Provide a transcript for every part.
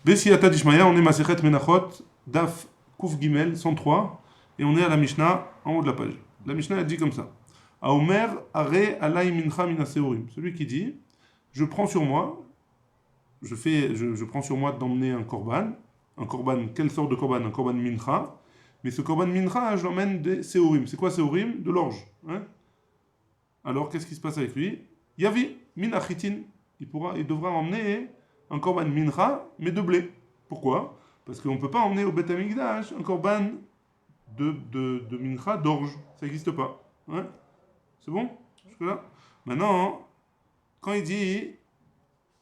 Bessiyata Dishmaya, on est Masechet Menachot, Daf Kouf Gimel 103, et on est à la Mishnah en haut de la page. La Mishnah elle dit comme ça. Aomer Are Alay Mincha Mina Seorim. Celui qui dit, je prends sur moi, je prends sur moi d'emmener un korban, quelle sorte de korban? Un korban mincha, mais ce korban mincha, je l'emmène des Seorim. C'est quoi Seorim? De l'orge. Hein? Alors, qu'est-ce qui se passe avec lui? Yavi, minachitin. Il devra emmener un korban mincha, mais de blé. Pourquoi? Parce qu'on ne peut pas emmener au Beth Amikdash un korban de mincha d'orge. Ça n'existe pas. Hein? C'est bon? Jusque-là? Maintenant, quand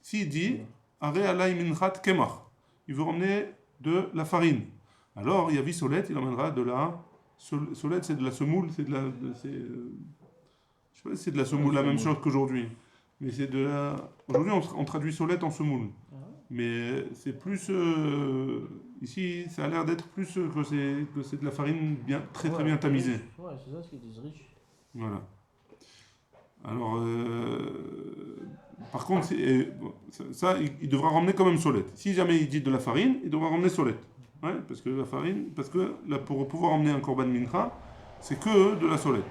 s'il dit, Are alay minchat kemach, il veut emmener de la farine. Alors, Yavi Solette, il emmènera de la. Solette, c'est de la semoule, je sais pas si c'est de la semoule, la même chose qu'aujourd'hui. Mais c'est de la. Aujourd'hui, on traduit solette en semoule. Mais c'est plus. Ici, ça a l'air d'être plus que c'est de la farine très bien tamisée. Ouais, c'est ça ce qu'ils disent, riche. Voilà. Alors, par contre, ça, il devra ramener quand même solette. Si jamais il dit de la farine, il devra ramener solette. Ouais, parce que là, pour pouvoir emmener un korban mincha, c'est que de la solette.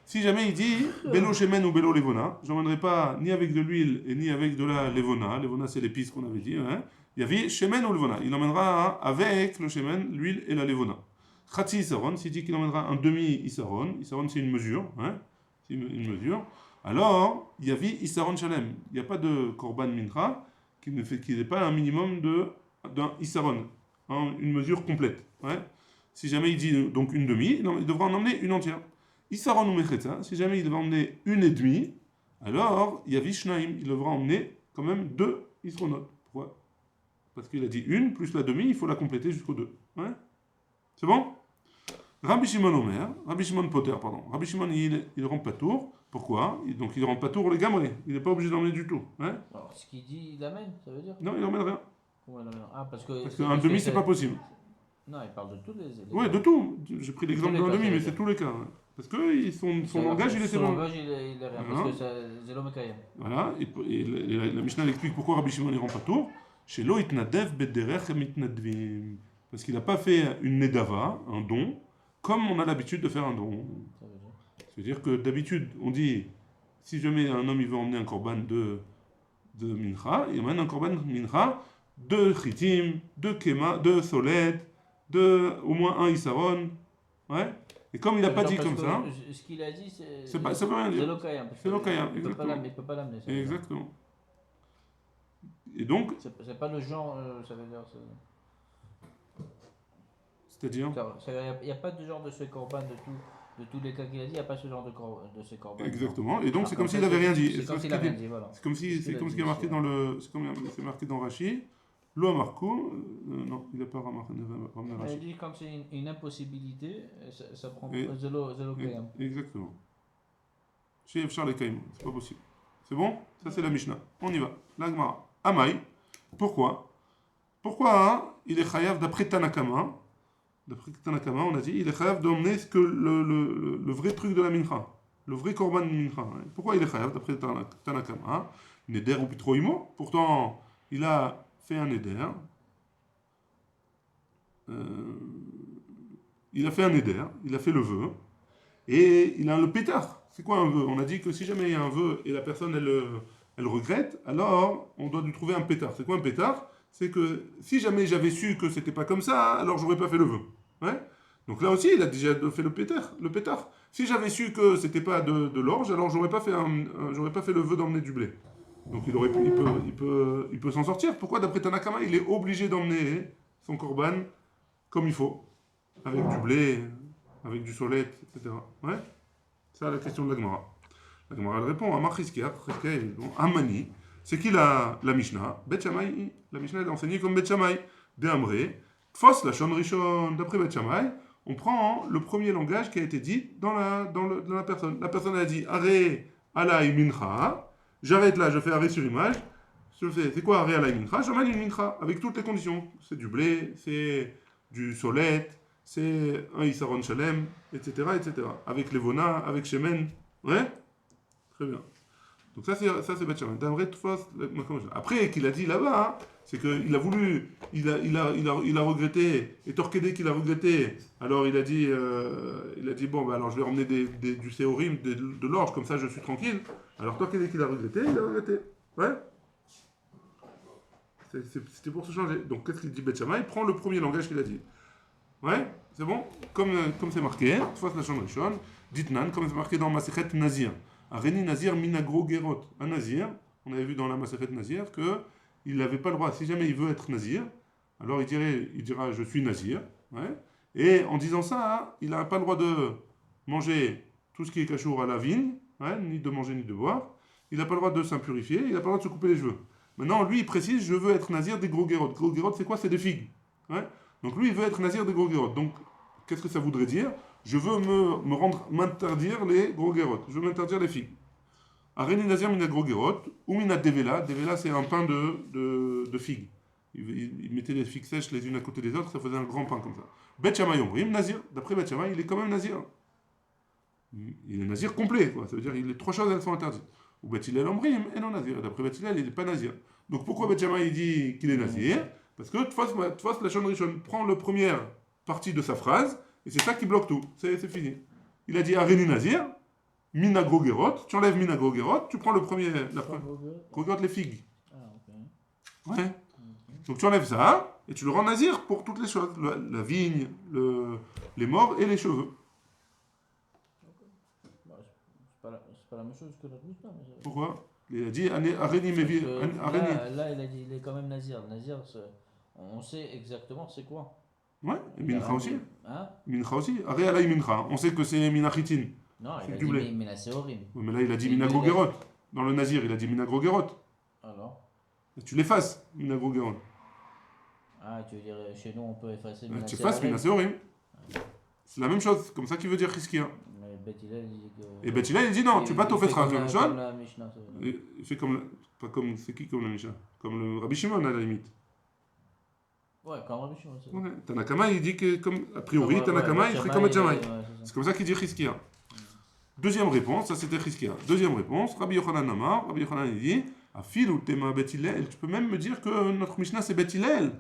Si jamais il dit bélo shemen ou bélo levona, j'emmènerai pas ni avec de l'huile et ni avec de la levona. Levona, c'est l'épice qu'on avait dit. Hein. Il y avait shemen ou levona. Il emmènera avec le shemen, l'huile et la levona. Khatsi isaron, s'il dit qu'il emmènera un demi isaron, isaron c'est une mesure. Hein. C'est une mesure. Alors, il y avait isaron shalem. Il n'y a pas de korban mincha qui n'ait pas un minimum d'un isaron. Une mesure complète. Ouais. Si jamais il dit donc une demi, il devra en emmener une entière. Isaron ou mechetza, si jamais il devra emmener une et demie, alors il y a Vishnaim, il devra emmener quand même 2 isronot. Pourquoi? Parce qu'il a dit une plus la demi, il faut la compléter jusqu'aux 2. Ouais. C'est bon? Rabbi Shimon Omer, Rabbi Shimon Poter, pardon. Rabbi Shimon il rentre pas tour. Pourquoi? Donc il rentre pas tour les gamrés. Il n'est pas obligé d'emmener du tout. Ouais. Alors, ce qu'il dit, il amène, ça veut dire? Non, il n'emmène rien. Parce qu'un demi, c'est pas possible. Non, il parle de tous les. Oui, de tout. J'ai pris l'exemple d'un demi, mais c'est tous les cas. Hein. Parce que son langage, il était bon. Son langage, il est rien. Parce que c'est l'homme Kayem. Voilà. Et la Mishnah explique pourquoi Rabbi Shimon ne rend pas tour. Chez Lo itnadev bedderech mitnadvim. Parce qu'il n'a pas fait une nedava, un don, comme on a l'habitude de faire un don. C'est-à-dire que d'habitude, on dit, si jamais un homme il veut emmener un korban de mincha, il emmène un korban mincha de chitim, de kema, de solet, au moins un isaron. Ouais. Et comme il n'a pas dit comme ça. Ce qu'il a dit, ça veut rien dire. C'est l'okayam. C'est l'okayam, exactement. Il ne peut pas l'amener. Exactement. Et donc. C'est pas le genre, ça veut dire. C'est-à-dire. Il n'y a pas de genre de ce korban de tous les cas qu'il a dit, il n'y a pas ce genre de ce korban. Exactement. Et donc c'est comme s'il n'avait rien dit. C'est comme s'il n'avait rien dit, voilà. C'est comme ce qui est marqué dans le. C'est marqué dans Rashi. Lo Amarko, non, il n'a pas ramené Rashi. Il dit comme c'est une impossibilité, ça prend zélo kayam. Exactement. Chez Efchar le Kaim, c'est pas possible. C'est bon? Ça c'est la Mishnah. On y va. La Gemara. Amai. Pourquoi il est chayav d'après Tanakama? D'après Tanakama, on a dit il est chayav d'emmener ce que le vrai truc de la mincha, le vrai korban mincha. Pourquoi il est chayav d'après Tanakama? Neder ou pitroimo. Pourtant, il a fait un éder. Il a fait le vœu, et il a le pétard. C'est quoi un vœu? On a dit que si jamais il y a un vœu et la personne elle regrette, alors on doit lui trouver un pétard. C'est quoi un pétard? C'est que si jamais j'avais su que c'était pas comme ça, alors j'aurais pas fait le vœu. Ouais. Donc là aussi, il a déjà fait le pétard. Si j'avais su que c'était pas de l'orge, alors j'aurais pas fait le vœu d'emmener du blé. Donc il peut s'en sortir. Pourquoi d'après Tanakama, il est obligé d'emmener son korban comme il faut, avec du blé, avec du solet, etc. Ouais. C'est la question de la Gemara. La Gemara elle répond à Machiskiach, Amani. C'est qui la Mishnah? Bet Shammai. La Mishnah est enseignée comme Bet Shammai. De Amré. Fos la Shon Rishon. D'après Bet Shammai, on prend le premier langage qui a été dit dans la personne. La personne a dit Aré alay mincha. J'arrête là, je fais arrêt sur image. C'est quoi arrêt alay mincha? J'emmène une mincha avec toutes les conditions. C'est du blé, c'est du solet, c'est un isaron shalem, etc., etc. Avec levona, avec shemen. Ouais? Très bien. Donc ça c'est Bet Shammai. D'après Tfos, après qu'il a dit là-bas, hein, c'est qu'il a voulu, il a regretté, et Torquédé qu'il a regretté, alors il a dit bon, bah, alors je vais emmener du séorim, de l'orge, comme ça je suis tranquille. Alors Torquédé qu'il a regretté, il a regretté. Ouais. C'était pour se changer. Donc qu'est-ce qu'il dit Bet Shammai? Il prend le premier langage qu'il a dit. Ouais, c'est bon? Comme c'est marqué, Tfos Lashon Rishon, Ditnan, comme c'est marqué dans Masechet Nazir. Areni Nazir Minagro Gerot. Un Nazir, on avait vu dans la Masechet Nazir qu'il n'avait pas le droit, si jamais il veut être Nazir, alors il dira je suis Nazir. Ouais. Et en disant ça, hein, il n'a pas le droit de manger tout ce qui est cachour à la vigne, ouais, ni de manger ni de boire. Il n'a pas le droit de s'impurifier, il n'a pas le droit de se couper les cheveux. Maintenant, lui, il précise je veux être Nazir des gros Gerot. Gros Gerot, c'est quoi? C'est des figues. Ouais. Donc lui, il veut être Nazir des gros Gerot. Donc, qu'est-ce que ça voudrait dire? Je veux m'interdire les gros Gerot. Je veux m'interdire les figues. Areni Nazir mina gros Gerot, ou mina devela. Devela, c'est un pain de figues. Il mettait les figues sèches les unes à côté des autres, ça faisait un grand pain comme ça. Bet Shammai Omrim, Nazir. D'après Bet Shammai, il est quand même Nazir. Il est Nazir complet, quoi. Ça veut dire que les trois choses, elles sont interdites. Ou Bet Hillel Omrim, et non Nazir. Et d'après Bet Hillel, il n'est pas Nazir. Donc pourquoi Bet Shammai il dit qu'il est Nazir? Parce que Tfos Lashon Rishon prend la première partie de sa phrase, et c'est ça qui bloque tout. C'est fini. Il a dit Areni Nazir, Mina Gros Gerot, tu enlèves Mina Gros Gerot, tu prends le premier. Gros Gerot, les figues. Ah, ok. Ouais. Donc tu enlèves ça, et tu le rends Nazir pour toutes les choses. La vigne, les morts et les cheveux. Bah, c'est pas la même chose que la Mishnah. Pourquoi? Il a dit Areni Mevi. Là, il a dit il est quand même Nazir. Nazir, on sait exactement c'est quoi. Ouais, et Mincha aussi. Hein? Mincha aussi. Aré Alay Mincha. On sait que c'est Minachitin. Non, il a dit Mina Seorim. Ouais, mais là, il a dit Mina Gros Gerot. Dans le Nazir, il a dit Mina Gros Gerot. Alors? Et tu l'effaces, Mina Gros Gerot. Ah, tu veux dire, chez nous, on peut effacer Ouais, Mina tu effaces Mina Seorim. C'est la même chose, comme ça qu'il veut dire Chizkia. Mais Bet Hillel, il dit que... Et Bet Hillel, il dit non, tu peux pas t'offrir comme Rishon. la Mishnah. Il fait comme. Pas comme. C'est qui comme la Mishnah? Comme le Rabbi Shimon à la limite. Ouais, comme Rabbi Shimon. Ouais. Tanakama, il dit que, comme, a priori, Tanakama, il ferait comme Bet Shammai. C'est comme ça qu'il dit Chizkia. Deuxième réponse, ça c'était Chizkia. Deuxième réponse, Rabbi Yochanan Amar. Rabbi Yochanan, il dit Afil ou Tema Bet Hillel. Tu peux même me dire que notre Mishnah c'est Bet Hillel.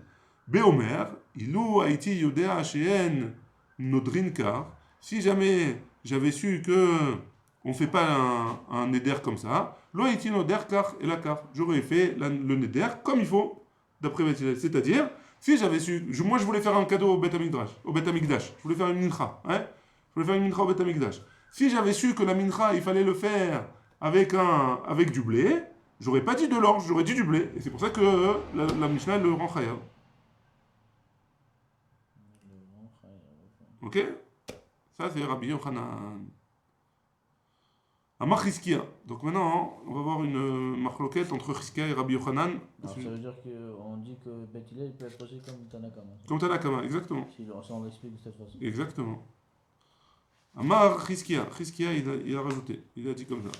Beomer, Ilou Haïti Yodea Sheen Nodrin Kar. Si jamais j'avais su que on fait pas un neder comme ça, lo Haïti Noder Kar et la Kar. J'aurais fait le neder comme il faut, d'après Bet Hillel. C'est-à-dire, si j'avais su, moi je voulais faire un cadeau au Bet Amikdash, je voulais faire une mincha, hein? Je voulais faire une mincha au Bet Amikdash. Si j'avais su que la mincha, il fallait le faire avec du blé, j'aurais pas dit de l'orge, j'aurais dit du blé. Et c'est pour ça que la Mishnah le rend chayav. Ok? Ça, c'est Rabbi Yochanan. Amar Chizkia. Donc maintenant, on va voir une marloquette entre Chizkia et Rabbi Yochanan. Alors, ça veut dire qu'on dit que Bet Hillel peut être aussi comme Tanakama. Comme Tanakama, exactement. Si on l'explique de cette façon. Exactement. Amar Chizkia. Chizkia, il a rajouté. Il a dit comme ça.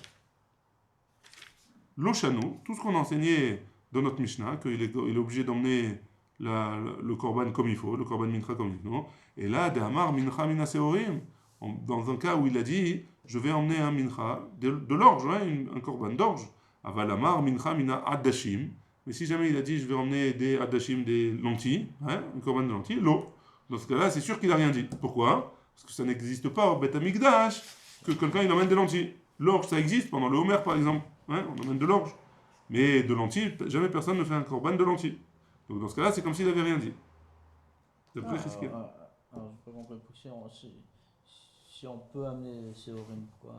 L'Oshano, tout ce qu'on a enseigné dans notre Mishnah, qu'il est obligé d'emmener le korban comme il faut, le korban mincha comme il faut. Et là, de Amar mincha mina seorim, dans un cas où il a dit, je vais emmener un mincha, de l'orge, hein, un korban d'orge. Aval Amar mincha mina adashim. Mais si jamais il a dit, je vais emmener des adashim, des lentilles, hein, un korban de lentilles, l'eau. Dans ce cas-là, c'est sûr qu'il n'a rien dit. Pourquoi? Parce que ça n'existe pas au Bet Amikdash que quelqu'un il emmène des lentilles. L'orge, ça existe pendant le Homer par exemple. Ouais, on emmène de l'orge. Mais de lentilles, jamais personne ne fait un korban de lentilles. Donc dans ce cas-là, c'est comme s'il n'avait rien dit. D'après Chizkia. Alors, je peux comprendre. Si on peut amener ces orim, quoi.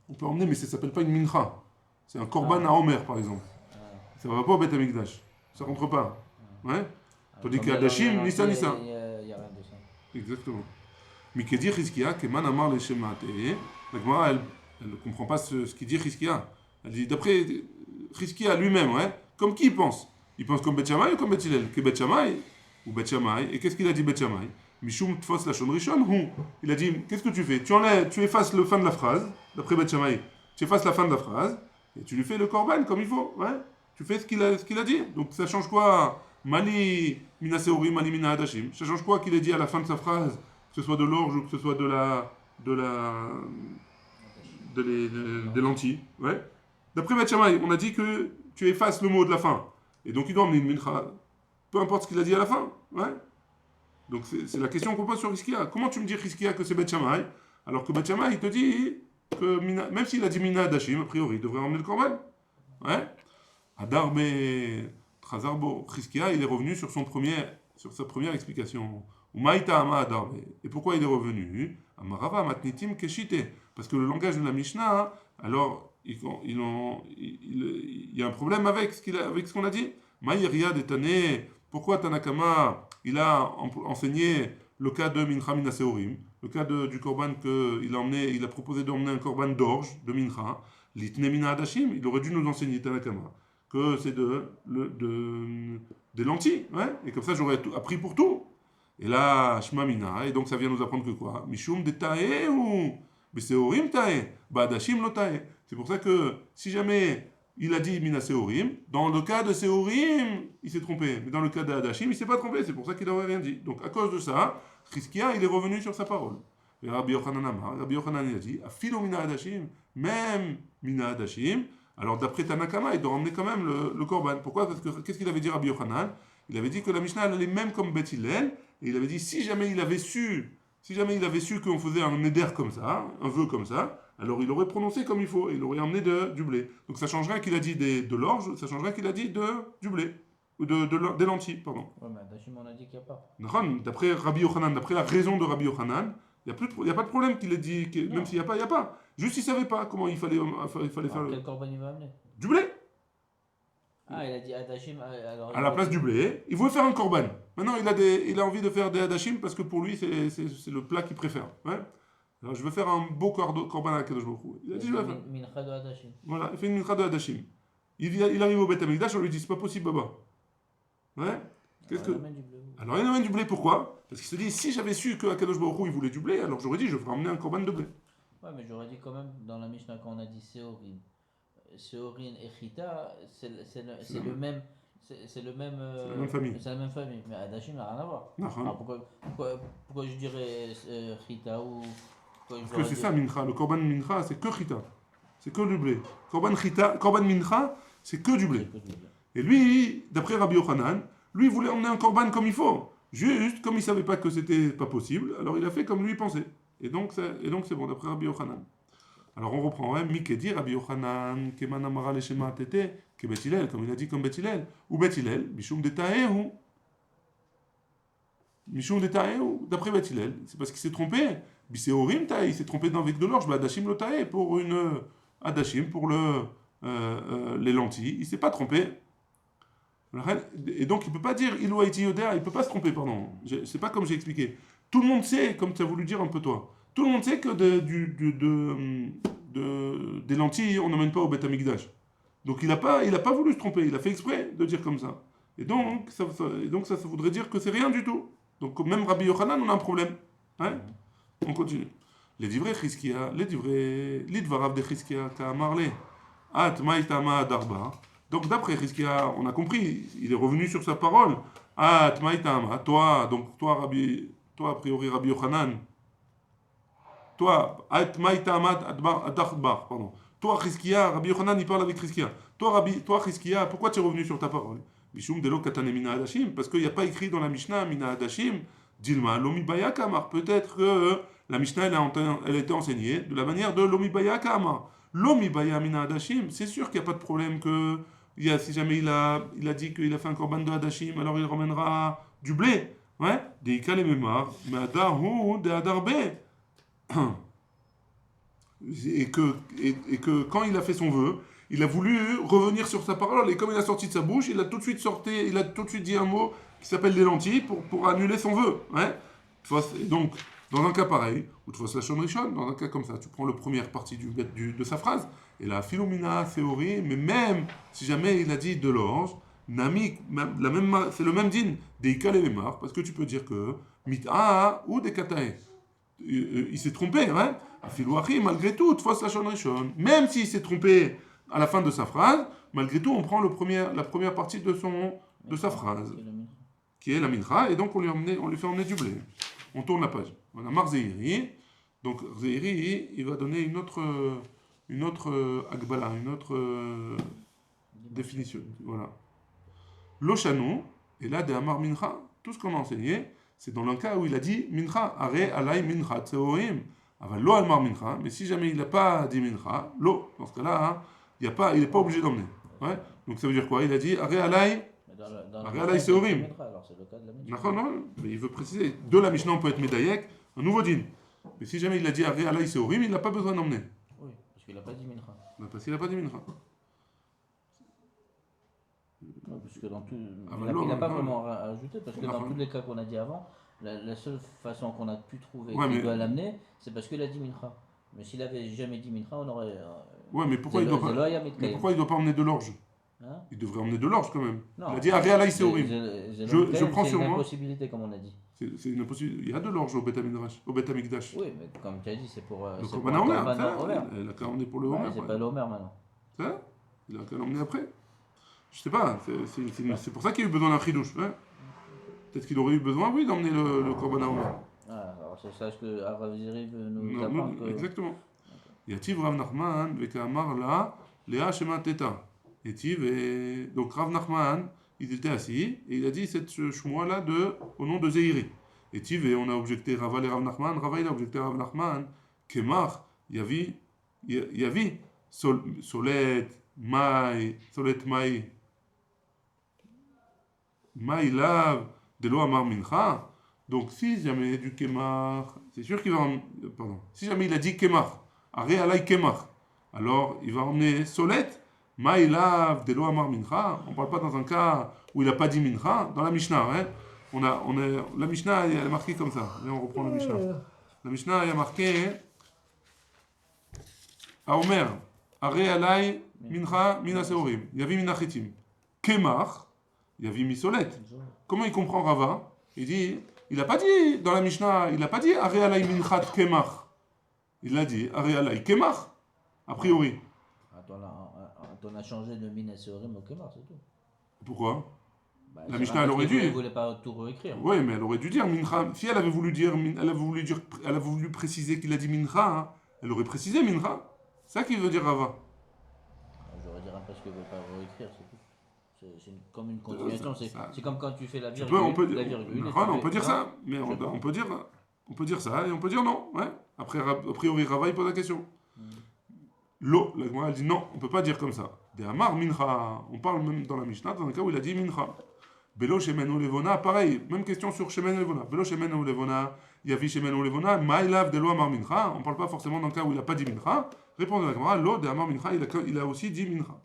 On peut emmener, mais ça s'appelle pas une mincha. C'est un korban à Homer par exemple. Ça va pas au Bet Amikdash. Ça rentre pas. Ouais. Tandis qu'à Dashim, Nissa. Il n'y a rien de ça. Exactement. Mais qui dit Chizkia, que man amar le shemate. La Gemara, elle ne comprend pas ce qu'il dit Chizkia. Elle dit d'après Chizkia lui-même, ouais, comme qui il pense? Il pense comme Bet Shammai ou comme Bet Hillel? Que Bet Shammai ou Bet Shammai? Et qu'est-ce qu'il a dit Bet Shammai? Mishum Tfos Lashon Rishon hu. Il a dit qu'est-ce que tu fais? Tu effaces le fin de la phrase, d'après Bet Shammai. Tu effaces la fin de la phrase et tu lui fais le korban comme il faut, ouais. Tu fais ce qu'il a dit. Donc ça change quoi? Mali mina seori, mali mina hadashim. Ça change quoi qu'il ait dit à la fin de sa phrase, que ce soit de l'orge ou que ce soit des lentilles, ouais. D'après Beth Shammai, on a dit que tu effaces le mot de la fin. Et donc il doit emmener une mincha, peu importe ce qu'il a dit à la fin. Ouais. Donc c'est la question qu'on pose sur Hiskia. Comment tu me dis Hiskia que c'est Beth Shammai, alors que Beth Shammai, il te dit que même s'il a dit Mina Dashim, a priori, il devrait emmener le korban. Ouais. Adar me Trazarbo, Hiskia, il est revenu sur sa première explication. Umaïta ama Adar me. Et pourquoi il est revenu? Amarava matnitim keshite. Parce que le langage de la Mishnah, alors il y a un problème avec ce qu'on a dit. Maïria détané. Pourquoi Tanakama il a enseigné le cas de Mincha Minaseorim, le cas du korban il a proposé d'emmener un korban d'orge, de Mincha, l'itne mina adashim, il aurait dû nous enseigner Tanakama, que c'est des lentilles, ouais, et comme ça j'aurais appris pour tout. Et là, Shma Mina, et donc ça vient nous apprendre que quoi? Mishum de tae ou Beseorim tae, Badashim lo tae. C'est pour ça que si jamais il a dit Mina Seorim, dans le cas de Seorim, il s'est trompé. Mais dans le cas d'Adashim, il ne s'est pas trompé. C'est pour ça qu'il n'aurait rien dit. Donc à cause de ça, Chizkia, il est revenu sur sa parole. Et Rabbi Yochanan il a dit, Afilo Mina Adashim, même Mina Adashim. Alors d'après Tanakama, il doit emmener quand même le korban. Pourquoi? Parce que qu'est-ce qu'il avait dit Rabbi Yochanan? Il avait dit que la Mishnah elle allait même comme Beth Hillel. Et il avait dit, si jamais il avait su qu'on faisait un neder comme ça, un vœu comme ça, alors il aurait prononcé comme il faut, il aurait emmené du blé. Donc ça changerait qu'il a dit de l'orge, ça changerait qu'il a dit du blé, ou des lentilles, pardon. Ouais, mais Adashim, on a dit qu'il n'y a pas. D'après Rabbi Yochanan, d'après la raison de Rabbi Yochanan, il n'y a pas de problème qu'il ait dit, même s'il n'y a pas, il n'y a pas. Juste il ne savait pas comment il fallait faire Quel korban il va amener? du blé. Ah, il a dit Adashim, alors... À la place du blé, il voulait faire un korban. Maintenant, il a envie de faire des Hadashim parce que pour lui, c'est le plat qu'il préfère. Ouais. Alors, je veux faire un beau korban à Kadosh Baruch Hu. Il a dit, je vais faire. Mincha de Adashim. Voilà, il fait une mincha de Hadashim. Il arrive au Beth Amikdash, on lui dit, c'est pas possible, Baba. Ouais. Alors, il amène du blé, pourquoi? Parce qu'il se dit, si j'avais su que Kadosh Baruch Hu, il voulait du blé, alors j'aurais dit, je ferais emmener un korban de blé. Ouais, mais j'aurais dit quand même, dans la Mishnah, quand on a dit Seorim, Seorin et Chita, c'est le même. C'est la même famille. C'est la même famille. Mais Adashim n'a rien à voir. Alors pourquoi je dirais Chita ou. Parce que c'est ça, Mincha. Le Korban Mincha, c'est que Chita. C'est que du blé. Korban Mincha, c'est que du blé. Et lui, d'après Rabbi Yochanan, lui, il voulait emmener un Korban comme il faut. Juste, comme il ne savait pas que c'était pas possible, alors il a fait comme lui pensait. Et donc c'est bon, d'après Rabbi Yochanan. Alors on reprend, hein, Mikedi, Rabbi Yochanan, Keman Amara Leshema Tete, que Beth Hillel, comme il a dit comme Beth Hillel, ou Beth Hillel, Mishum de Taehu. Mishum de Taehu, d'après Beth Hillel, c'est parce qu'il s'est trompé. Biseorim Tae, il s'est trompé avec de l'orge, Adashim lo Tae, pour une Adashim, pour les lentilles, il s'est pas trompé. Et donc il peut pas dire Ilou Haïti Yoder, il peut pas se tromper, pardon. C'est pas comme j'ai expliqué. Tout le monde sait, comme tu as voulu dire un peu toi. Tout le monde sait que des lentilles, on n'emmène pas au Beth Amikdash. Donc il a pas voulu se tromper, il a fait exprès de dire comme ça. Et donc ça voudrait dire que c'est rien du tout. Donc même Rabbi Yochanan, on a un problème. Hein? On continue. Les divrei Chizkia, l'idvarav de Chizkia, Ka'amarle, At Maïtama Darba. Donc d'après Chizkia, on a compris, il est revenu sur sa parole. At Maïtama, toi a priori Rabbi Yochanan, toi, pardon. Toi, Chizkia, Rabbi Yochanan, il parle avec Chizkia. Toi, Chizkia, pourquoi tu es revenu sur ta parole? Mishum delo katane mina adashim, parce qu'il n'y a pas écrit dans la Mishnah mina adashim, dilma lomi bayaka amar. Peut-être que la Mishnah, elle a été enseignée de la manière de lomi bayaka amar. Lomi baya mina adashim, c'est sûr qu'il n'y a pas de problème que, si jamais il a dit qu'il a fait un korban de adashim, alors il ramènera du blé. Ouais, des ikale memar, mais adarhu de adarbe. Et que quand il a fait son vœu, il a voulu revenir sur sa parole, et comme il a sorti de sa bouche, il a tout de suite dit un mot qui s'appelle des lentilles pour annuler son vœu. Ouais. Et donc, dans un cas pareil, ou tu fasses la Shon Rishon, dans un cas comme ça, tu prends la première partie de sa phrase, et la Philomina théorie, mais même si jamais il a dit de l'orge, Nami, c'est le même din, des ikale memar, parce que tu peux dire que mit'a ou des katae. Il s'est trompé, hein? Malgré tout, même s'il s'est trompé à la fin de sa phrase, malgré tout, on prend la première partie de sa phrase, qui est la mincha, et donc on lui fait emmener du blé. On tourne la page. On a Mar Zeiri. Donc Zeiri, il va donner une autre agbala, une autre définition. Voilà. L'oshano, et là, de Amar Mincha, tout ce qu'on a enseigné, c'est dans le cas où il a dit Mincha, are alay Mincha, tseorim, aval lo almar Mincha, mais si jamais il n'a pas dit Mincha, lo, dans ce cas-là, hein, il n'est pas obligé d'emmener. Ouais. Donc ça veut dire quoi? Il a dit are alay. Aré tseorim. Non, mais il veut préciser. De la Mishnah, on peut être médaillek, un nouveau din. Mais si jamais il a dit Aré alay tseorim, il n'a pas besoin d'emmener. Oui, parce qu'il n'a pas dit Mincha. Parce qu'il n'a pas dit Mincha. Non, parce que dans tout, il n'a pas vraiment ajouté, parce que dans tous les cas qu'on a dit avant, la seule façon qu'on a pu trouver qu'il doit l'amener, c'est parce qu'il a dit Mincha. Mais s'il avait jamais dit Mincha, on aurait. Ouais, mais pourquoi il doit pas emmener de l'orge? Hein? Il devrait emmener de l'orge quand même. Non, il a dit Ariala c'est horrible. Je prends sur moi. C'est une impossibilité, comme on a dit. C'est une impossibilité. Il y a de l'orge au Bet Amikdash. Oui, mais comme tu as dit, c'est pour. Le Korban Omer. Il a qu'à emmener pour le Omer. C'est pas l'Omer maintenant. Ça? Il a qu'à l'emmener après. Je sais pas, c'est pour ça qu'il y a eu besoin d'un chidouche. Hein. Peut-être qu'il aurait eu besoin, oui, d'emmener le Korban Omer. Ah, alors c'est ça ce que Rav Ziri veut nous apprendre. Exactement. Yativ Rav Nachman, Veka Amar la, Léa Shema Teta. Et donc Rav Nachman, il était assis et il a dit cette shmoa-là au nom de Zeiri. Et on a objecté Rava et Rav Nachman. Rava il a objecté Rav Nachman. Kemar, Yavi, Solet, Mai, Maïlav, de l'eau amar mincha. Donc, si jamais du Kemar, c'est sûr qu'il va. Pardon. Si jamais il a dit Kemar, Aré alay Kemar, alors il va emmener Solet, Maïlav, de l'eau amar mincha. On ne parle pas dans un cas où il n'a pas dit mincha. Dans la Mishnah, hein, la Mishnah elle est marquée comme ça. Et on reprend la Mishnah. La Mishnah elle est marquée à Omer, Aré alay mincha mina seorim, yavi mina chitim. Kemar. Il y avait mis Solette. Comment il comprend Rava? Il dit, il n'a pas dit dans la Mishnah, il n'a pas dit Aré alay minchat kemach. Il a dit Aré alay kemach, a priori. On a changé de min seorim au kemach, c'est tout. Pourquoi? La Mishnah elle aurait dû. Elle ne voulait pas tout réécrire. Oui, mais elle aurait dû dire mincha. Si elle avait voulu dire, elle a voulu préciser qu'il a dit mincha, hein, elle aurait précisé mincha. C'est ça qu'il veut dire Rava. J'aurais dit parce qu'elle ne veut pas réécrire, c'est tout. C'est comme une continuation, c'est comme quand tu fais la virgule. On peut dire ça, mais on peut dire ça et on peut dire non. Ouais. Après, a priori, Rava il pose la question. L'eau, la Gemara elle dit non, on ne peut pas dire comme ça. De Amar Mincha, on parle même dans la Mishnah, dans un cas où il a dit Mincha. Belo Shemen ou Levona, pareil, même question sur Shemen ou Levona. Belo Shemen ou Levona, Yavi Shemen ou Levona, Maïlav de l'eau Amar Mincha, on ne parle pas forcément dans le cas où il n'a pas dit Mincha. Réponse de la Gemara, l'eau de Amar Mincha, il a aussi dit Mincha.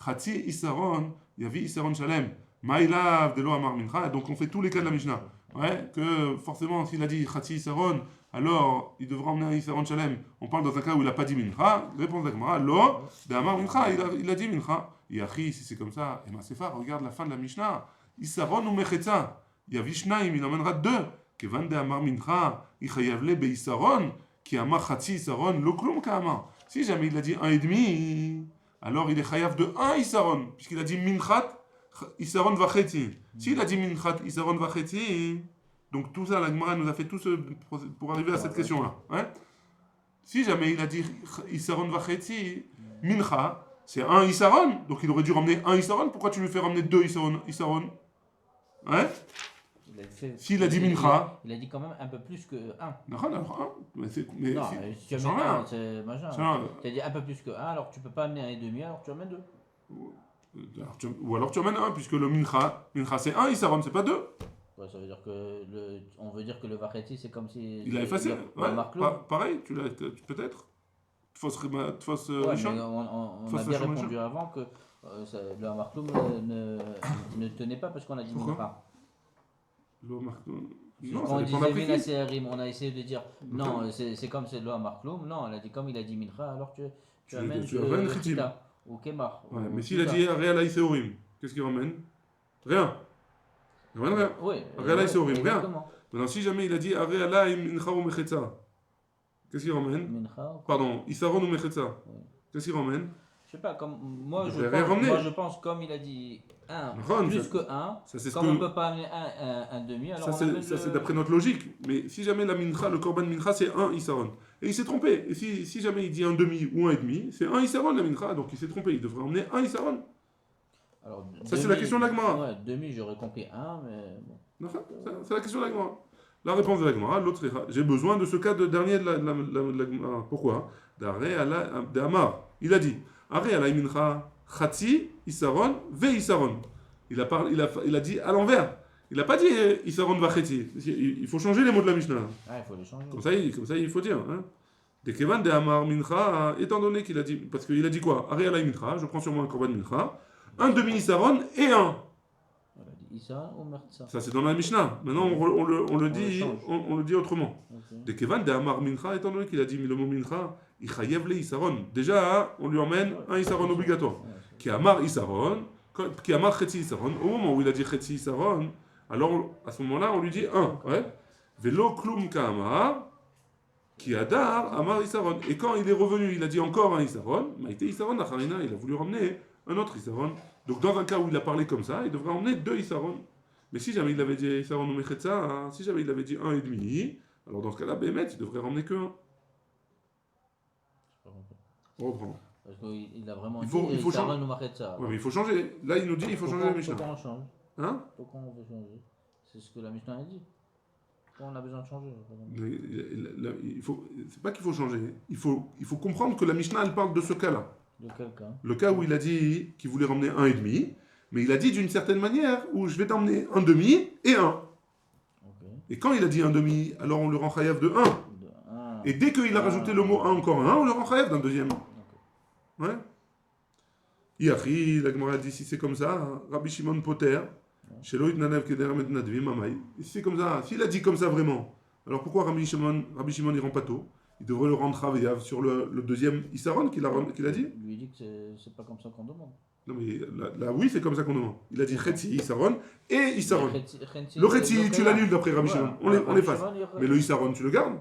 Chatzi Isaron, Yavi Isaron Shalem, Maïlav de l'eau Amar Mincha, donc on fait tous les cas de la Mishnah. Ouais, que forcément, s'il a dit Chatzi Isaron, alors il devra emmener un Isaron Shalem. On parle dans un cas où il n'a pas dit Mincha. Réponse de la Gemara, l'eau de Amar Mincha, il a dit Mincha. Yachi, si c'est comme ça, et Masefa, regarde la fin de la Mishnah. Isaron ou Mechetza, Yavi Shnaim, il emmènera deux. Kevan de Amar Mincha, Ichayavle be Isaron, qui Amar Chatzi Isaron, lo klum Kama. Si jamais il a dit 1,5, alors il est chayav de 1 Isaron, puisqu'il a dit Minchat, Isaron Vacheti. S'il a dit Minchat, Isaron Vacheti, donc tout ça, la Gemara nous a fait tout ce pour arriver à cette question-là. Hein? Si jamais il a dit Isaron Vacheti, Mincha, c'est 1 Isaron, donc il aurait dû ramener 1 Isaron, pourquoi tu lui fais ramener 2 Isaron? Hein? S'il a dit Mincha. Il a dit quand même un peu plus que 1. Non, alors 1. Mais si tu as mis 1, c'est machin. Tu as dit un peu plus que 1, alors tu peux pas amener 1,5, alors tu amènes 2. Ou alors tu amènes 1, puisque le Mincha c'est 1 Isaron, c'est pas 2. Ouais, ça veut dire que on veut dire que le Vacheti, c'est comme si. Il a effacé. Ouais, pareil, peut-être. Fausse Richon. On a bien répondu avant que le Hamarkloum ne tenait pas parce qu'on a dit Mincha. Non, on disait Mina Seharim, on a essayé de dire non, c'est comme c'est le Hamarkloum. Non, elle a dit comme il a dit Mincha, alors tu amènes le Chita ou Kemar. Ouais, mais s'il a dit Réalaï Sehorim, qu'est-ce qu'il ramène? Rien. Il ramène rien. Oui. Réalaï Sehorim, rien. Maintenant, si jamais il a dit Réalaï Mincha ou Mechetza, qu'est-ce qu'il ramène? Mincha. Pardon, Isaron ou Mechetza. Qu'est-ce qu'il ramène? Je sais pas, comme moi je pense comme il a dit 1 plus que 1, comme on ne peut pas amener un demi, alors ça c'est d'après notre logique. Mais si jamais la mincha, le korban mincha c'est 1 isaron, et il s'est trompé, et si jamais il dit un demi ou un et demi, c'est 1 isaron la mincha, donc il s'est trompé, il devrait emmener 1 isaron. Alors, ça c'est la question de la Gemara. Ouais, demi j'aurais compris 1, mais bon. C'est la question de la Gemara. La réponse de la Gemara, l'autre j'ai besoin de ce cas de dernier de la Gemara. Pourquoi? D'arrêt à d'Amar. Il a dit Arrêt à la mincha Chatzi, Isaron, Ve Isaron. Il a dit à l'envers. Il n'a pas dit Isaron va Chetzi. Il faut changer les mots de la Mishnah. Ah, il faut les changer. Comme ça, il faut dire. De Kevan de Amar Mincha, étant donné qu'il a dit. Parce qu'il a dit quoi? Arrêt à la mincha, je prends sur moi un korban mincha, un demi Isaron et un. On a dit Issa ou Mertza. Ça, c'est dans la Mishnah. Maintenant, on le dit autrement. De Kevan de Amar Mincha, étant donné qu'il a dit le mot Mincha, il chayev le Isaron. Déjà, on lui emmène un Isaron obligatoire. Qui Amar Isaron, qui Amar Chetzi Isaron. Au moment où il a dit Chetzi Isaron, alors à ce moment-là, on lui dit 1. Velo Klum Kamar, qui Adar Amar Isaron. Et quand il est revenu, il a dit encore un Isaron. Maïté Isaron, Acharina, il a voulu ramener un autre Isaron. Donc dans un cas où il a parlé comme ça, il devrait emmener 2 Isaron. Mais si jamais il avait dit Isaron ou Mechetza, si jamais il avait dit 1,5, alors dans ce cas-là, Bémet, il devrait ramener que 1. On reprend. Parce qu'il a vraiment dit Isaron ou Mechetza. Oui, mais il faut changer. Là, il nous dit il faut changer la Mishnah. Pourquoi on change? Hein? Pourquoi on veut changer? C'est ce que la Mishnah a dit. Pourquoi on a besoin de changer? C'est pas qu'il faut changer. Il faut comprendre que la Mishnah, elle parle de ce cas-là. De quel cas? Le cas où il a dit qu'il voulait ramener 1,5, mais il a dit d'une certaine manière où je vais t'emmener un demi et 1. Okay. Et quand il a dit un demi, alors on le rend chayav de 1. Et dès qu'il a rajouté le mot 1 encore un, on le rend chayav d'un deuxième. Okay. Ouais. Iachi, la Gemara dit si c'est comme ça, Rabbi Shimon Poter, Sheloit Nanev Keder Med Nadvi Mamai. Si c'est comme ça, s'il a dit comme ça vraiment, alors pourquoi Rabbi Shimon il rend pas tôt? Il devrait le rendre chayav sur le deuxième Isaron qu'il a dit. Il lui dit que c'est pas comme ça qu'on demande. Non mais là oui, c'est comme ça qu'on demande. Il a dit Chetzi, Isaron et Isaron. Le Chetzi, tu l'annules d'après Rabbi Shimon. On efface. Mais le Isaron, tu le gardes.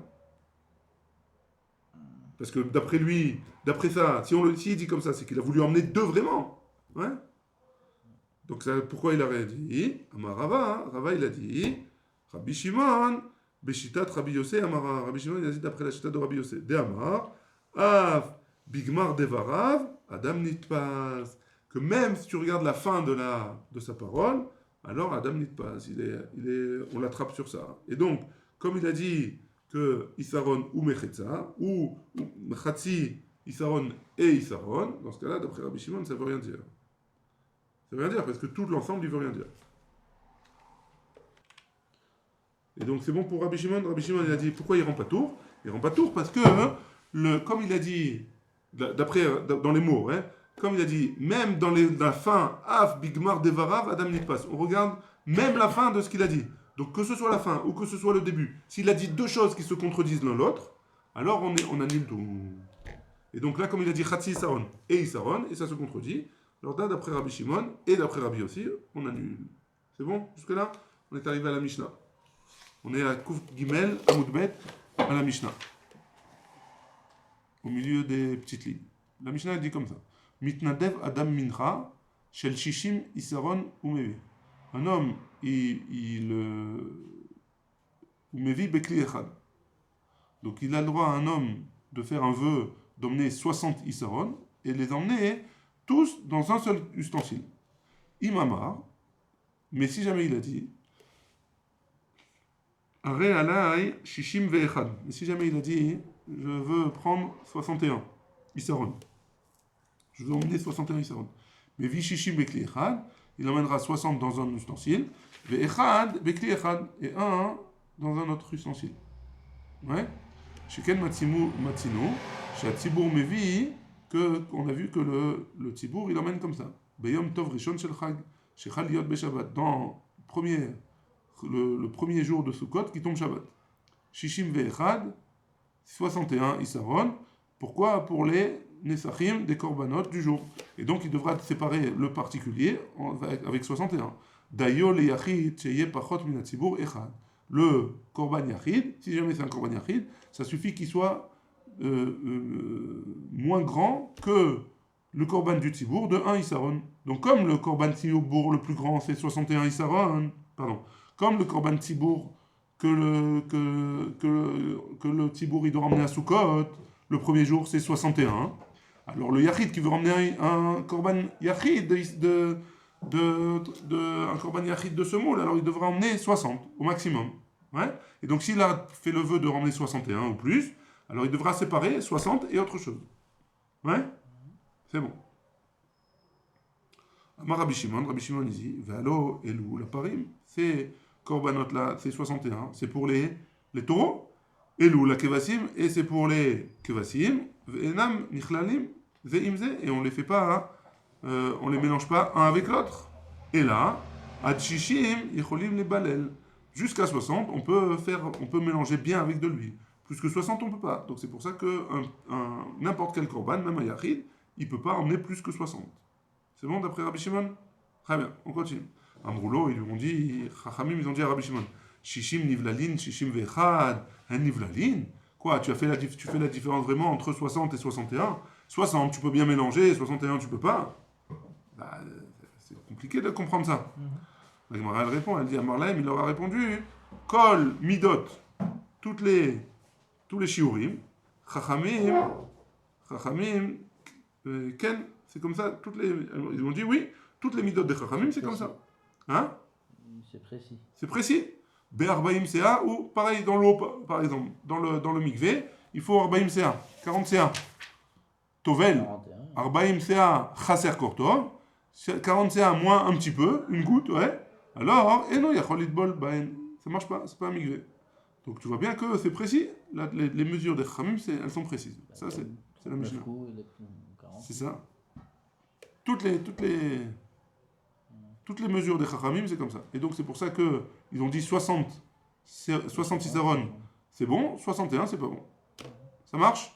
Parce que d'après lui, d'après ça, s'il dit comme ça, c'est qu'il a voulu emmener 2 vraiment. Ouais. Donc ça, pourquoi il a dit Amar Rava, Rava il a dit Rabbi Shimon, Beshitat Rabbi Yossé, Amara. Rabbi Shimon il a dit d'après la chita de Rabbi Yossé. De Amar, Av, Bigmar Devarav, Adam Nitpas. Que même si tu regardes la fin de sa parole, alors Adam Nitpas, on l'attrape sur ça. Et donc, comme il a dit que Isaron ou Mechetza, ou Chatzi, Isaron et Isaron, dans ce cas-là, d'après Rabbi Shimon, ça ne veut rien dire. Ça veut rien dire, parce que tout l'ensemble, il ne veut rien dire. Et donc, c'est bon pour Rabbi Shimon. Rabbi Shimon, il a dit, pourquoi il ne rend pas tour? Il ne rend pas tour parce que, comme il a dit, d'après, dans les mots, comme il a dit, même dans la fin, Af, Bigmar, Devarav, Adam Nitpas, on regarde même la fin de ce qu'il a dit. Donc que ce soit la fin ou que ce soit le début, s'il a dit 2 choses qui se contredisent l'un l'autre, alors on annule tout. Et donc là, comme il a dit Chatzi Isaron et Isaron, et ça se contredit, alors là, d'après Rabbi Shimon et d'après Rabbi aussi, on annule. C'est bon? Jusque-là, on est arrivé à la Mishnah. On est à Kouf Gimel, Amud Bet, à la Mishnah. Au milieu des petites lignes. La Mishnah elle dit comme ça. Mitnadev Adam Mincha, Shel Shishim Isaron Umevi. Un homme, Umevi Bekli Echad. Donc il a le droit à un homme de faire un vœu d'emmener 60 Isaron et les emmener tous dans un seul ustensile. Imamar, mais si jamais il a dit Are alai Shishim Ve'echad. Mais si jamais il a dit je veux prendre 61 Isaron. Je veux emmener 61 Isaron. Mais Vishishim Bekli Echad, il emmènera 60 dans un ustensile, Ve'echad Bekli Echad, et un dans un autre ustensile. Ouais. Sheken Matsinu, chez Tzibour Mevi, qu'on a vu que le Tzibour, il emmène comme ça. Beyom Tov Rishon Shel Chag, chez Chaliot Beshabbat, dans le premier jour de Sukkot qui tombe Shabbat. Shishim Ve'echad, 61 Isaron. Pourquoi? Pour les Nesachim des Korbanot du jour. Et donc il devra séparer le particulier avec 61. Dayo le Yachid, Cheye Pachot Min Hatzibur Echad. Le Korban Yachid, si jamais c'est un Korban Yachid, ça suffit qu'il soit moins grand que le korban du Tzibour de 1 Issaron. Donc comme le korban Tzibour le plus grand c'est 61 Issaron, comme le korban Tzibour que le Tzibour il doit ramener à Sukkot, le premier jour c'est 61. Alors le Yachid qui veut ramener un korban Yachid un korban Yachid de semoule, alors il devra emmener 60 au maximum. Ouais. Et donc s'il a fait le vœu de ramener 61 ou plus, alors il devra séparer 60 et autre chose. Ouais. C'est bon. Amar Rabbi Shimon il dit Valo Elou, la parim, c'est korbanot là, c'est 61, c'est pour les taureaux. Elou, la kevasim, et c'est pour les kevasim. Ve'enam nichlalim ve'imze, et on les fait pas, on les mélange pas un avec l'autre. Et là, ad shishim yicholim les balel. Jusqu'à 60, on peut mélanger bien avec de l'huile. Plus que 60, on peut pas. Donc c'est pour ça que n'importe quel korban, même un yachid, il peut pas emmener plus que 60. C'est bon d'après Rabbi Shimon? Très bien, on continue. Amroulo, ils lui ont dit, Chachamim, ils ont dit à Rabbi Shimon, Shishim nivlalin, Shishim vechad, un nivlalin? Quoi, tu fais la différence vraiment entre 60 et 61? 60, tu peux bien mélanger, 61, tu peux pas? Bah, c'est compliqué de comprendre ça. La Gemara, elle répond, elle dit à Marlaim, il leur a répondu, Kol, Midot, tous les shiurim, Chachamim, Ken, c'est comme ça, ils ont dit oui, toutes les midot de Chachamim, c'est comme ça. Hein? C'est précis. C'est précis. Be'arbaim CA, ou pareil dans l'eau, par exemple, dans le mikvé, il faut Arbaim CA, 40 CA. Tovel, Arbaim CA, Chaser Kortov, 40 CA moins un petit peu, une goutte, ouais. Alors, et non, il y a Khalid Bol, ça marche pas, c'est pas un mikvé. Donc tu vois bien que c'est précis, les mesures des Chachamim, elles sont précises. Ça, c'est la Mishnah. C'est ça. Toutes les mesures des Chachamim, c'est comme ça. Et donc c'est pour ça qu'ils ont dit 60 Issaron, c'est bon, 61, c'est pas bon. Ça marche?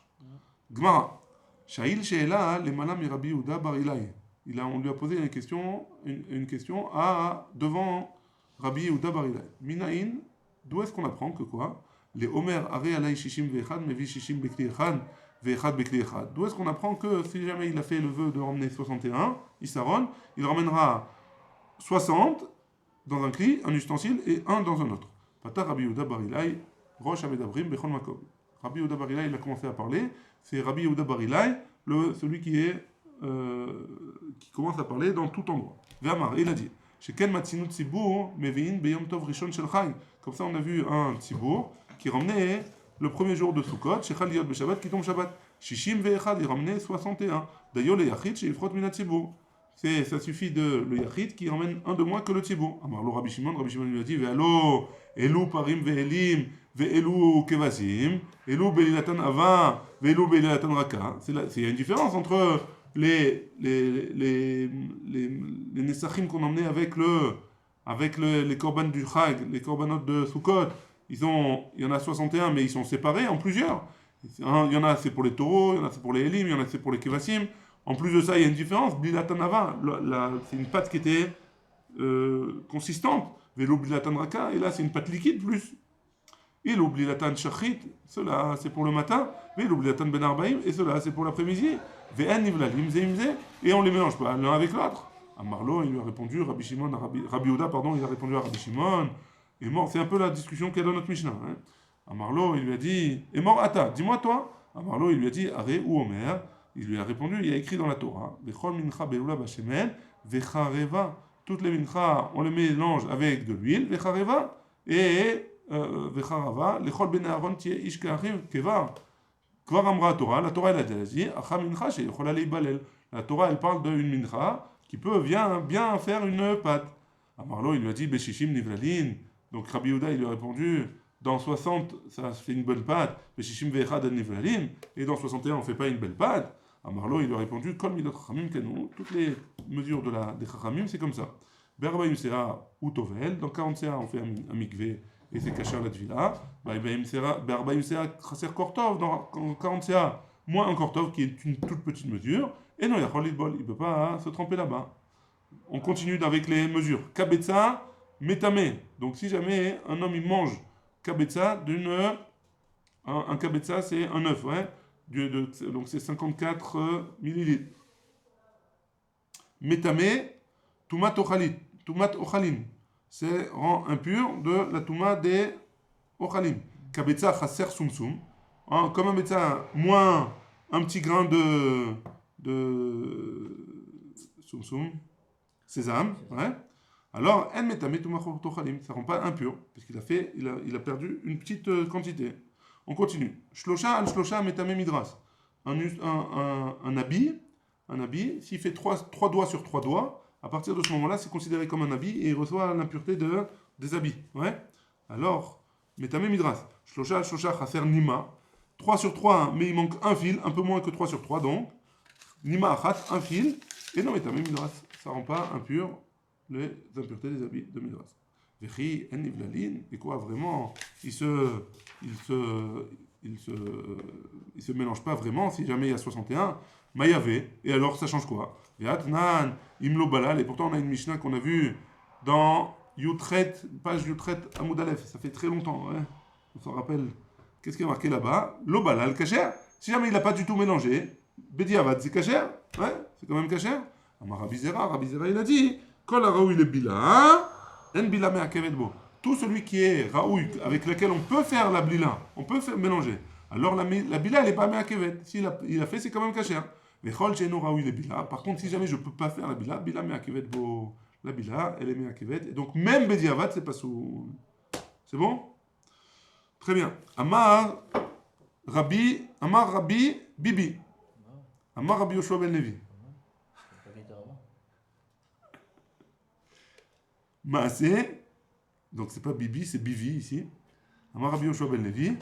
Gmara. Shail Sheela, les malam Rabbi Yehuda bar Ilai. On lui a posé une question devant Rabbi Yehuda bar Ilai. Minaïn, d'où est-ce qu'on apprend que quoi? Les Omer Are Alai Shishim Vechad, Mevi Shishim Bekli Echad, Vechad Bekli Echad. D'où est-ce qu'on apprend que si jamais il a fait le vœu de ramener 61, Issaron, il ramènera 60 dans un cli, un ustensile, et un dans un autre. Pata Rabbi Yehuda bar Ilai, Rosh Avedabrim Bechon Makom. Rabbi Yehuda bar Ilai, il a commencé à parler. C'est Rabbi Yehuda bar Ilai, celui qui commence à parler dans tout endroit. Ve'amar, il a dit, Sheken Matzinu Tzibour, Mevi'in Beyom Tov Rishon Shel Chai. Comme ça, on a vu un Tzibour qui ramenait le premier jour de Sukkot, Shechal Liot Beshabbat, qui tombe Shabbat. Shishim Ve'echad, il ramenait 61. D'ailleurs, le Yachid, chez Ifrot Mina Tzibour. Ça suffit le Yachid qui ramène un de moins que le Tzibour. Amar lo Rabbi Shimon lui a dit, Ve'alo, Elu Parim Ve'elim, Ve'elu Kevasim, Elu Be'ilatan Ava, Ve'elu Be'ilatan Raka. Il y a une différence entre les Nesachim qu'on emmenait avec les korban du Chag, les korbanot de Sukkot. Il y en a 61, mais ils sont séparés en plusieurs. Il y en a c'est pour les taureaux, il y en a c'est pour les Elim, il y en a c'est pour les Kevasim. En plus de ça, il y a une différence. Blilatanava, c'est une pâte qui était consistante. Vélo Bilatan Raka, et là c'est une pâte liquide plus. Et l'Oblilatan Shachit, cela c'est pour le matin. Vélo Bilatan Ben Arbaim, et cela c'est pour l'après-midi. Ve'en Nivlalim Zeimze, et on les mélange pas l'un avec l'autre. À Marlo, il lui a répondu, Rabbi Yehuda, il a répondu à Rabbi Shimon. Et mort, c'est un peu la discussion qu'il y a dans notre Mishnah. Hein. À Marlo, il lui a dit, et mort Ata, dis-moi toi. À Marlo, il lui a dit, Are ou Omer. Il lui a répondu, il y a écrit dans la Torah, Vechol mincha be'ula b'shemel, vechareva. Toutes les mincha, on les mélange avec de l'huile, vechareva, et vecharava, lechol ben Aaron tiye ish ke'achiv kevar. Kvar amra Torah, la Torah elle a dit, acha mincha sheyechol alei balel. La Torah elle parle d'une mincha qui peut bien faire une pâte. À Marlo, il lui a dit, beshishim nivlalin. Donc Rabbi Yehuda, il lui a répondu, dans 60, ça fait une bonne pâte, beshishim ve'echad nivlalin, et dans 61, on ne fait pas une belle pâte. À Marlo, il lui a répondu, Kol midot chachamim kenu, toutes les mesures des chachamim, c'est comme ça. Be'arbaim sea ou tovel, dans 40 sea, on fait un mikvé, et c'est kasher la tvila. Be'arbaim sea chaser kortov, dans 40 sea, moins un kortov, qui est une toute petite mesure, et non, il y a Khalid Bol, il ne peut pas se tremper là-bas. On continue avec les mesures. Kabetza, metame. Donc si jamais un homme il mange kabetza un kabetza c'est un œuf, ouais. Donc c'est 54 millilitres. Metame, Tumat Ochalin. C'est rend impur de la Touma des Ochalim. Kabetza Chaser Sumsum. Comme un betza moins un petit grain de Sumsum, sésame, ouais. Alors, en metame Tumat Ochalim. Ça ne rend pas impur, parce qu'il a perdu une petite quantité. On continue. Shlosha al Shlosha Metame Midras. Un habit, s'il fait 3 doigts sur 3 doigts, à partir de ce moment-là, c'est considéré comme un habit et il reçoit l'impureté des habits. Ouais. Alors, Metame Midras. Shlosha Chaser Nima. 3 sur 3, mais il manque un fil, un peu moins que 3 sur 3, donc. Nima Achat, un fil. Et non, Metame Midras. Ça ne rend pas impur les impuretés des habits de Midras. Vechi en Ivlalin. Et quoi, vraiment, il se mélange pas vraiment si jamais il y a 61. Mayavé. Et alors, ça change quoi? Ve'atnan imlo balal. Et pourtant, on a une Mishnah qu'on a vue dans Yutret, page Yutret Amoud Aleph. Ça fait très longtemps. Hein, on s'en rappelle. Qu'est-ce qui est marqué là-bas? Lo balal kasher. Si jamais il n'a pas du tout mélangé, Bediavad, c'est kasher. Ouais, c'est quand même kasher. Amar Rabbi Zera, il a dit Kol haraoui le bila, en bila me'akevet bo. Tout celui qui est raoui, avec lequel on peut faire la blila, on peut faire mélanger. Alors la bila, elle n'est pas me'akevet. S'il a fait, c'est quand même kasher. Mais chol she'eno raoui le bila. Par contre, si jamais je ne peux pas faire la bila me'akevet bo. La bila, elle est me'akevet. Et donc, même Bediavad, c'est pas sous. C'est bon? Très bien. Amar Rabbi Bibi. Amar Rabbi Yoshua ben Levi. Maaseh, donc c'est pas Bibi, c'est Bivi ici. Amar Rabbi Yoshua ben Levi.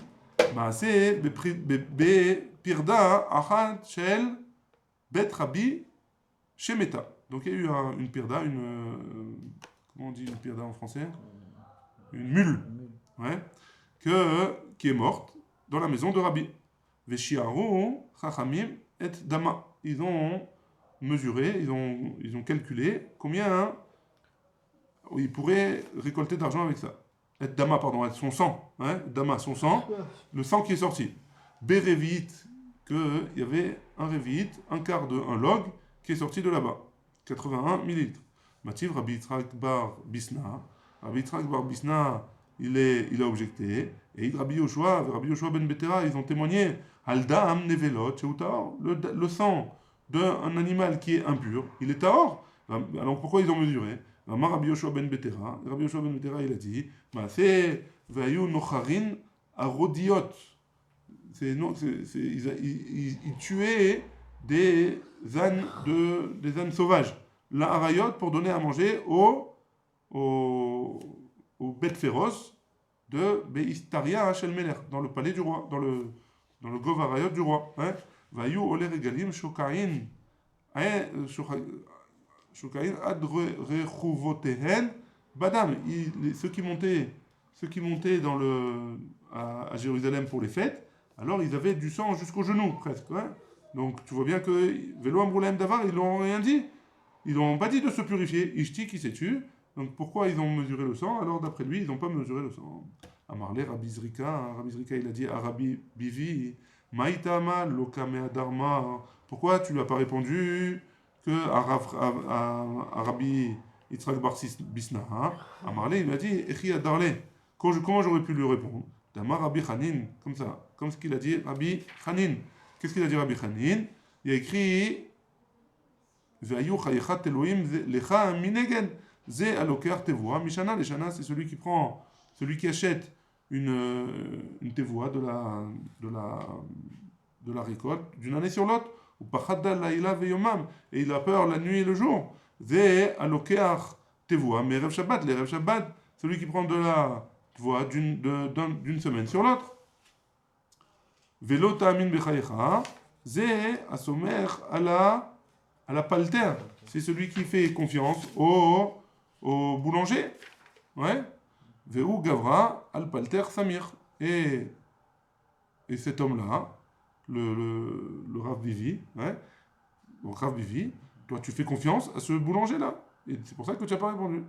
Maaseh Pirda Achat Shel Bet Rabbi Shemeta. Donc il y a eu une pirda, comment on dit une pirda en français? Une mule. Ouais. Qui est morte dans la maison de Rabbi. Veshiaron, Chachamim et Dama. Ils ont mesuré, ils ont calculé combien ils pourraient récolter d'argent avec ça. Et Dama, pardon, avec son sang. Hein, Dama, son sang, le sang qui est sorti. Berevit, qu'il y avait un révit, un quart d'un log qui est sorti de là-bas. 81 millilitres. Mativ Rabbi Yitzhak bar Bisna. Rabbi Yitzhak bar Bisna, il a objecté. Et Rabbi Yoshua ben Betera, ils ont témoigné. Aldam nevelot, le sang d'un animal qui est impur, il est tahor. Alors pourquoi ils ont mesuré? Rabbi Yoshua ben Betera, il a dit, c'est vayu nocharin arodiot. Ils tuaient des ânes sauvages. La harayot pour donner à manger aux bêtes féroces de Beistaria Shel Melech, dans le palais du roi, dans le gov harayot du roi. Vayu ole regalim shokain ad rechuvotehen badam. Ceux qui montaient à Jérusalem pour les fêtes, alors ils avaient du sang jusqu'aux genoux presque. Ouais. Donc tu vois bien que Velo Amroulem Davar, ils n'ont rien dit. Ils n'ont pas dit de se purifier. Ishti qui s'est tué. Donc pourquoi ils ont mesuré le sang? Alors d'après lui, ils n'ont pas mesuré le sang. Amarle Rabbi Zrika, il a dit à Rabbi Bivi, Maïtama Lokamea Dharma. Pourquoi tu lui as pas répondu que à Rabbi Yitzhak bar Bisna? Amarle, il a dit, Echi Adarle. Comment j'aurais pu lui répondre? Damar Rabbi Chanin, comme ça, comme ce qu'il a dit Rabbi Chanin. Qu'est-ce qu'il a dit Rabbi Chanin? Il a écrit Ve'ayu chayechat Elohim lecha minegen ze aloker tevoa mishana. Les shana, c'est celui qui achète une tevoa de la récolte d'une année sur l'autre. Ou pachadda laila ve'yomam, et il a peur la nuit et le jour. Ze aloker tevoa mais rev Shabbat, les rev Shabbat, celui qui prend de la tevoa d'une semaine sur l'autre. Velo ta'amin bechayecha, ze asomer à la palter. C'est celui qui fait confiance au boulanger. Ouais. Veu gavra al palter samir. Et cet homme-là, le Rav Bivi, ouais. Donc Rav Bivi, toi tu fais confiance à ce boulanger-là. Et c'est pour ça que tu n'as pas répondu.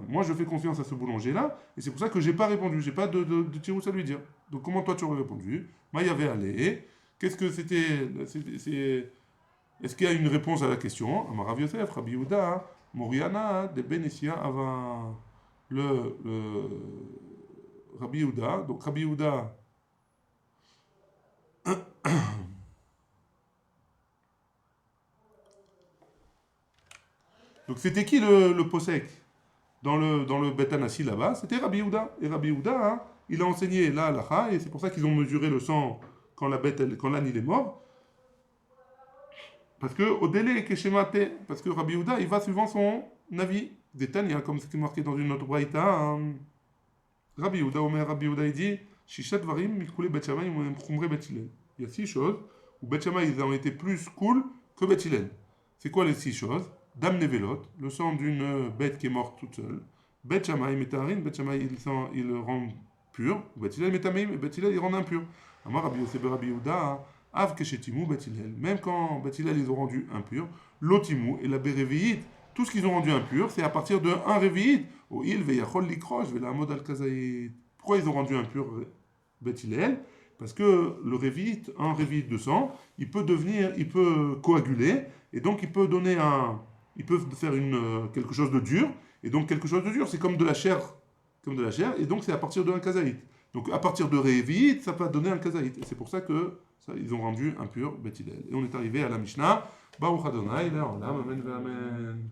Moi je fais confiance à ce boulanger-là, et c'est pour ça que j'ai pas répondu. J'ai pas de tirous à lui dire. Donc comment toi tu aurais répondu? Moi il y avait allé. Qu'est-ce que c'était? Est-ce qu'il y a une réponse à la question? Amarav Yosef, Rabbi Yehuda, Moriana, de Benessia avant le Rabbi Yehuda. Donc Rabbi Yehuda. Donc c'était qui le posek dans le Bet Anassi là-bas? C'était Rabbi Yehuda. Et Rabbi Yehuda, hein, il a enseigné la halacha, et c'est pour ça qu'ils ont mesuré le sang quand l'âne il est mort. Parce que au délai parce que Rabbi Yehuda, il va suivant son avis. Des Tanya, comme c'est marqué dans une autre braïta. Hein. Rabbi Yehuda, il dit Shishat varim mikule Bet Shammai khumre Bet Hillel. Il y a 6 choses où Bet Shammai, ils ont été plus cool que Bet Hillel. C'est quoi les 6 choses? Dam Nevelot, le sang d'une bête qui est morte toute seule. Bet Shammai Metaharin, Bet Shammai, il le rend pur. Bet Hillel Metamim, Bet Hillel, il rend impur. Amar Rabbi Yosef Rabbi Yehuda, Av Keshetimu Bet Hillel. Même quand Bet Hillel, ils ont rendu impur, l'Otimu et la Bereviit, tout ce qu'ils ont rendu impur, c'est à partir de un Reviit. Au Il Veyachol Likrosh, Velamod Al Kazaït. Pourquoi ils ont rendu impur Bet Hillel? Parce que le Reviit, un Reviit de sang, il peut coaguler, et donc il peut donner ils peuvent faire quelque chose de dur, et donc quelque chose de dur, c'est comme de la chair, et donc c'est à partir d'un kazaït. Donc à partir de Révit, ça peut donner un kazaït. Et c'est pour ça que ils ont rendu impur Bet Hillel. Et on est arrivé à la Mishnah, Baruch Adonai, Amen, Amen.